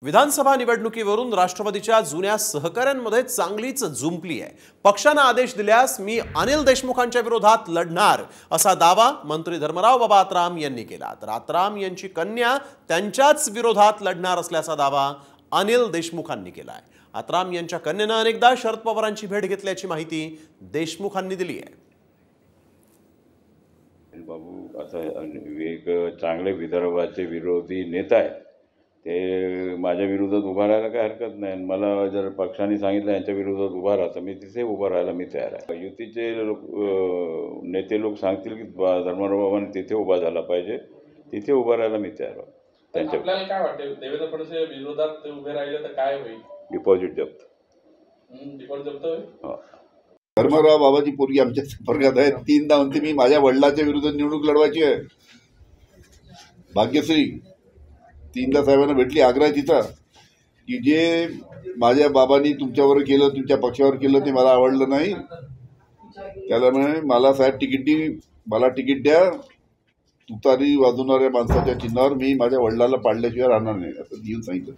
विधानसभा निवडणुकीवरून राष्ट्रवादीच्या जुन्या सहकाऱ्यांमध्ये चांगलीच जुंपली आहे। पक्षाने आदेश दिल्यास मी अनिल देशमुखांच्या विरोधात लढणार असा दावा मंत्री धर्मराव बाबा आत्राम यांनी केला। तर आत्राम यांची कन्या त्यांच्याच विरोधात लढणार असल्याचा दावा अनिल देशमुखांनी केलाय। आत्राम यांच्या कन्येने अनेकदा शरद पवारांची भेट घेतल्याची माहिती देशमुखांनी दिली आहे। बाबू आता एक चांगले विदर्भाचे विरोधी नेता आहे, ते माझ्या विरोधात उभा राहायला काही हरकत नाही। मला जर पक्षाने सांगितलं यांच्या विरोधात उभा राहा तर मी तिथे उभा राहायला मी तयार आहे। युतीचे नेते लोक सांगतील की धर्मराव बाबांनी तिथे उभा झाला पाहिजे, तिथे उभा राहायला मी तयार आहे। त्यांच्या आपल्याला काय वाटते देवेंद्र फडणवीस विरोधात उभे राहिले तर काय होईल? डिपॉझिट जप्त होईल। धर्मराव बाबाची पोरगी आमच्या संपर्कात आहे। 3दा म्हणते मी माझ्या वडिलांच्या विरुद्ध निवडणूक लढवायची आहे। भाग्यश्री 3दा साहेबांना भेटली। आग्रह तिचा की जे माझ्या बाबांनी तुमच्यावर केलं, तुमच्या पक्षावर केलं ते मला आवडलं नाही, त्याला म्हणे मला साहेब मला तिकीट द्या, तुतारी वाजवणाऱ्या माणसाच्या चिन्हावर मी माझ्या वडिलांना पाडल्याशिवाय राहणार नाही असं येऊन सांगितलं।